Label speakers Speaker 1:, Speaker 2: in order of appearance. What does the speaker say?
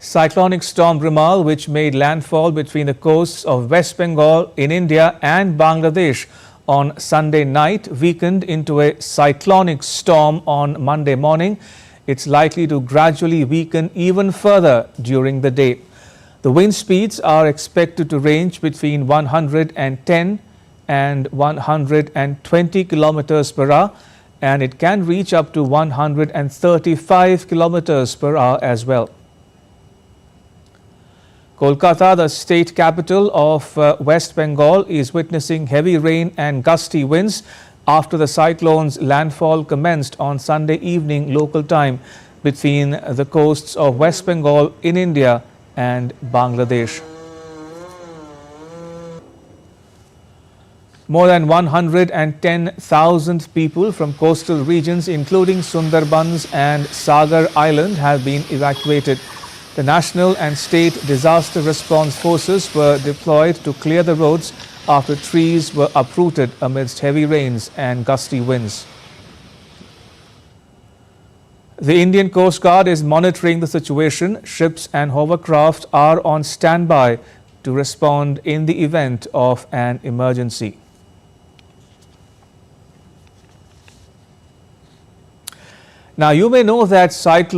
Speaker 1: Cyclonic storm Rimal, which made landfall between the coasts of West Bengal in India and Bangladesh on Sunday night, weakened into a cyclonic storm on Monday morning. It's likely to gradually weaken even further during the day. The wind speeds are expected to range between 110 and 120 kilometers per hour, and it can reach up to 135 kilometers per hour as well. Kolkata, the state capital of West Bengal, is witnessing heavy rain and gusty winds after the cyclone's landfall commenced on Sunday evening local time between the coasts of West Bengal in India and Bangladesh. More than 110,000 people from coastal regions including Sundarbans and Sagar Island have been evacuated. The national and state disaster response forces were deployed to clear the roads after trees were uprooted amidst heavy rains and gusty winds. The Indian Coast Guard is monitoring the situation. Ships and hovercraft are on standby to respond in the event of an emergency. Now, you may know that cyclone